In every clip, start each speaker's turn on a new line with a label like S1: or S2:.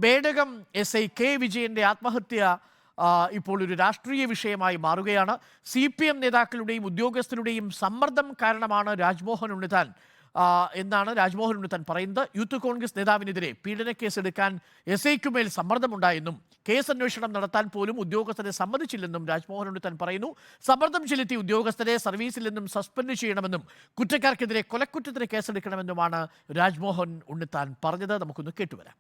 S1: Bedakam S I K വിജയന്റെ ആത്മഹത്യ ഇപ്പോൾ ഒരു രാഷ്ട്രീയ വിഷയമായി മാറുകയാണ്. CPM നേതാക്കളുടെയും ഉദ്യോഗസ്ഥരുടെയും സമ്മർദ്ദം കാരണമാണ് രാജ്മോഹൻ ഉണ്ണിത്താൻ എന്നാണ് രാജ്മോഹൻ ഉണ്ണിത്താൻ പറയുന്നത്. യൂത്ത് കോൺഗ്രസ് നേതാവിനെതിരെ പീഡനക്കേസ് എടുക്കാൻ SIക്കുമേൽ സമ്മർദ്ദമുണ്ടായെന്നും കേസ് അന്വേഷണം നടത്താൻ പോലും ഉദ്യോഗസ്ഥരെ സമ്മതിച്ചില്ലെന്നും രാജ്മോഹൻ ഉണ്ണിത്താൻ പറയുന്നു. സമ്മർദ്ദം ചെലുത്തി ഉദ്യോഗസ്ഥരെ സർവീസിൽ നിന്നും സസ്പെൻഡ് ചെയ്യണമെന്നും കുറ്റക്കാർക്കെതിരെ കൊലക്കുറ്റത്തിന് കേസെടുക്കണമെന്നുമാണ് രാജ്മോഹൻ ഉണ്ണിത്താൻ പറഞ്ഞത്. നമുക്കൊന്ന് കേട്ടുവരാം.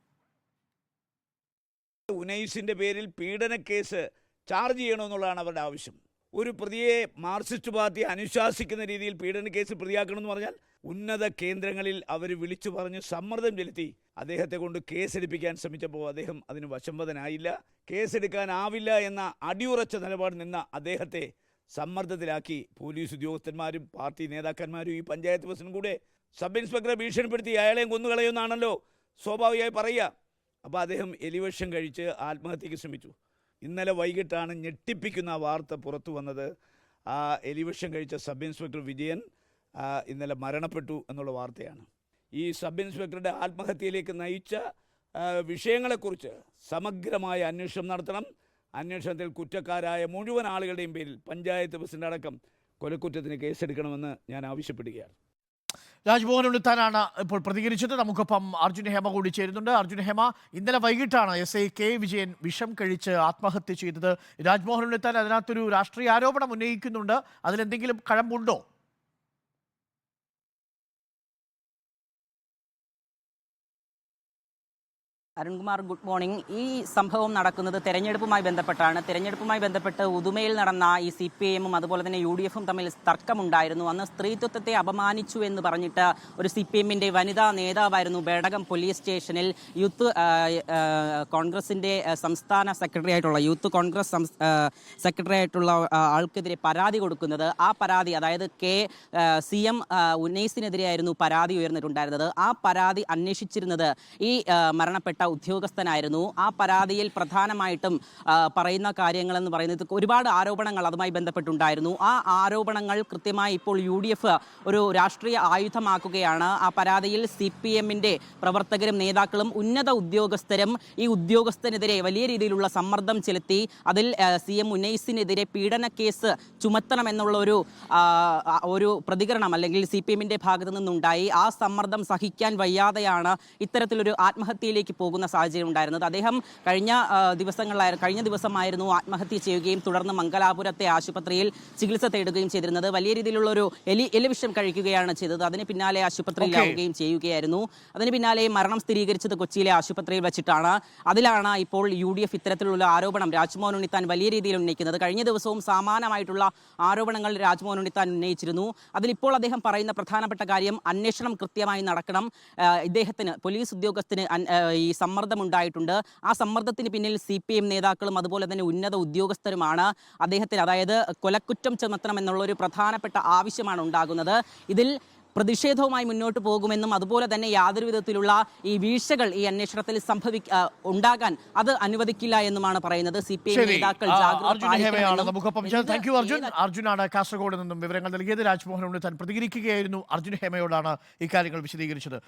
S2: ഉനൈസിന്റെ പേരിൽ പീഡനക്കേസ് ചാർജ് ചെയ്യണമെന്നുള്ളതാണ് അവരുടെ ആവശ്യം. ഒരു പ്രതിയെ മാർക്സിസ്റ്റ് പാർട്ടി അനുശാസിക്കുന്ന രീതിയിൽ പീഡനക്കേസ് പ്രതിയാക്കണമെന്ന് പറഞ്ഞാൽ ഉന്നത കേന്ദ്രങ്ങളിൽ അവർ വിളിച്ചു പറഞ്ഞ് സമ്മർദ്ദം ചെലുത്തി അദ്ദേഹത്തെ കൊണ്ട് കേസെടുപ്പിക്കാൻ ശ്രമിച്ചപ്പോൾ അദ്ദേഹം അതിന് വശംവദനായില്ല. കേസെടുക്കാനാവില്ല എന്ന അടിയുറച്ച നിലപാട് നിന്ന അദ്ദേഹത്തെ സമ്മർദ്ദത്തിലാക്കി പോലീസ് ഉദ്യോഗസ്ഥന്മാരും പാർട്ടി നേതാക്കന്മാരും ഈ പഞ്ചായത്ത് പ്രസിഡന്റ് കൂടെ സബ് ഇൻസ്പെക്ടറെ ഭീഷണിപ്പെടുത്തി അയാളെയും കൊന്നുകളയുമെന്നാണല്ലോ സ്വാഭാവികമായി പറയുക. അപ്പോൾ അദ്ദേഹം എലിവേഷൻ കഴിച്ച് ആത്മഹത്യയ്ക്ക് ശ്രമിച്ചു. ഇന്നലെ വൈകിട്ടാണ് ഞെട്ടിപ്പിക്കുന്ന വാർത്ത പുറത്തു വന്നത്. ആ എലിവേഷൻ കഴിച്ച സബ് ഇൻസ്പെക്ടർ വിജയൻ ഇന്നലെ മരണപ്പെട്ടു എന്നുള്ള വാർത്തയാണ്. ഈ സബ് ഇൻസ്പെക്ടറുടെ ആത്മഹത്യയിലേക്ക് നയിച്ച വിഷയങ്ങളെക്കുറിച്ച് സമഗ്രമായ അന്വേഷണം നടത്തണം. അന്വേഷണത്തിൽ കുറ്റക്കാരായ മുഴുവൻ ആളുകളുടെയും പേരിൽ പഞ്ചായത്ത് പ്രസിഡന്റ് അടക്കം കൊലക്കുറ്റത്തിന് കേസെടുക്കണമെന്ന് ഞാൻ ആവശ്യപ്പെടുകയാണ്.
S1: രാജ്മോഹൻ ഉണ്ണിത്താനാണ് ഇപ്പോൾ പ്രതികരിച്ചത്. നമുക്കൊപ്പം അർജുൻ ഹേമ കൂടി ചേരുന്നുണ്ട്. അർജുൻ ഹേമ, ഇന്നലെ വൈകിട്ടാണ് SI കെ വിജയൻ വിഷം കഴിച്ച് ആത്മഹത്യ ചെയ്തത്. രാജ്മോഹൻ ഉണ്ണിത്താൻ അതിനകത്തൊരു രാഷ്ട്രീയ ആരോപണം ഉന്നയിക്കുന്നുണ്ട്. അതിലെന്തെങ്കിലും കഴമ്പുണ്ടോ?
S3: Arunkumar, good morning. ഈ സംഭവം നടക്കുന്നത് തെരഞ്ഞെടുപ്പുമായി ബന്ധപ്പെട്ടാണ്. തെരഞ്ഞെടുപ്പുമായി ബന്ധപ്പെട്ട് ഉദുമയിൽ നടന്ന ഈ CPIM-ഉം അതുപോലെ തന്നെ UDF-ഉം തമ്മിൽ തർക്കമുണ്ടായിരുന്നു. അന്ന് സ്ത്രീത്വത്തെ അപമാനിച്ചു എന്ന് പറഞ്ഞിട്ട് ഒരു CPM-ന്റെ വനിതാ നേതാവായിരുന്നു ബേഡകം പോലീസ് സ്റ്റേഷനിൽ കോൺഗ്രസിന്റെ സംസ്ഥാന സെക്രട്ടറി ആയിട്ടുള്ള യൂത്ത് കോൺഗ്രസ് സെക്രട്ടറി ആയിട്ടുള്ള ആൾക്കെതിരെ പരാതി കൊടുക്കുന്നത്. ആ പരാതി, അതായത് CM ഉനൈസിനെതിരെയായിരുന്നു പരാതി ഉയർന്നിട്ടുണ്ടായിരുന്നത്. ആ പരാതി അന്വേഷിച്ചിരുന്നത് ഈ മരണപ്പെട്ട ഉദ്യോഗസ്ഥനായിരുന്നു. ആ പരാതിയിൽ പ്രധാനമായിട്ടും പറയുന്ന കാര്യങ്ങളെന്ന് പറയുന്നത് ഒരുപാട് ആരോപണങ്ങൾ അതുമായി ബന്ധപ്പെട്ടുണ്ടായിരുന്നു. ആ ആരോപണങ്ങൾ കൃത്യമായി ഇപ്പോൾ UDF ഒരു രാഷ്ട്രീയ ആയുധമാക്കുകയാണ്. ആ പരാതിയിൽ CPM-ന്റെ പ്രവർത്തകരും നേതാക്കളും ഉന്നത ഉദ്യോഗസ്ഥരും ഈ ഉദ്യോഗസ്ഥനെതിരെ വലിയ രീതിയിലുള്ള സമ്മർദ്ദം ചെലുത്തി അതിൽ CM ഉനൈസിനെതിരെ പീഡന കേസ് ചുമത്തണമെന്നുള്ള ഒരു പ്രതികരണം അല്ലെങ്കിൽ CPM-ന്റെ ഭാഗത്തു നിന്നുണ്ടായി. ആ സമ്മർദ്ദം സഹിക്കാൻ വയ്യാതെയാണ് ഇത്തരത്തിലൊരു ആത്മഹത്യയിലേക്ക് പോകുന്ന സാഹചര്യം ഉണ്ടായിരുന്നത്. അദ്ദേഹം കഴിഞ്ഞ ദിവസമായിരുന്നു ആത്മഹത്യ ചെയ്യുകയും തുടർന്ന് മംഗലാപുരത്തെ ആശുപത്രിയിൽ ചികിത്സ തേടുകയും ചെയ്തിരുന്നത്. വലിയ രീതിയിലുള്ള ഒരു എലിവിഷം കഴിക്കുകയാണ് ചെയ്തത്. അതിന് പിന്നാലെ ആശുപത്രിയിലാവുകയും ചെയ്യുകയായിരുന്നു. അതിന് പിന്നാലെ മരണം സ്ഥിരീകരിച്ചത് കൊച്ചിയിലെ ആശുപത്രിയിൽ വെച്ചിട്ടാണ്. അതിലാണ് ഇപ്പോൾ UDF ഇത്തരത്തിലുള്ള ആരോപണം രാജ്മോഹൻ ഉണ്ണിത്താൻ വലിയ രീതിയിൽ ഉന്നയിക്കുന്നത്. കഴിഞ്ഞ ദിവസവും സമാനമായിട്ടുള്ള ആരോപണങ്ങൾ രാജ്മോഹൻ ഉണ്ണിത്താൻ ഉന്നയിച്ചിരുന്നു. അതിലിപ്പോൾ അദ്ദേഹം പറയുന്ന പ്രധാനപ്പെട്ട കാര്യം അന്വേഷണം കൃത്യമായി നടക്കണം. ഇദ്ദേഹത്തിന്, പോലീസ് ഉദ്യോഗസ്ഥന് ഈ സമ്മർദ്ദമുണ്ടായിട്ടുണ്ട്. ആ സമ്മർദ്ദത്തിന് പിന്നിൽ CPM നേതാക്കളും അതുപോലെ തന്നെ ഉന്നത ഉദ്യോഗസ്ഥരുമാണ്. അദ്ദേഹത്തിന്, അതായത് കൊലക്കുറ്റം ചുമത്തണമെന്നുള്ള ഒരു പ്രധാനപ്പെട്ട ആവശ്യമാണ് ഉണ്ടാകുന്നത്. ഇതിൽ പ്രതിഷേധവുമായി മുന്നോട്ട് പോകുമെന്നും അതുപോലെ തന്നെ യാതൊരു വിധത്തിലുള്ള ഈ വീഴ്ചകൾ ഈ അന്വേഷണത്തിൽ ഉണ്ടാകാൻ അത് അനുവദിക്കില്ല എന്നുമാണ് പറയുന്നത്. CPM നേതാക്കൾ
S1: അർജുനാണ് കാസർഗോഡ് നിന്നും വിവരങ്ങൾ നൽകിയത്. രാജ്മോഹൻ ഉണ്ണിത്താൻ പ്രതികരിക്കുകയായിരുന്നു. അർജുൻ ഹേമയോടാണ് ഇക്കാര്യങ്ങൾ വിശദീകരിച്ചത്.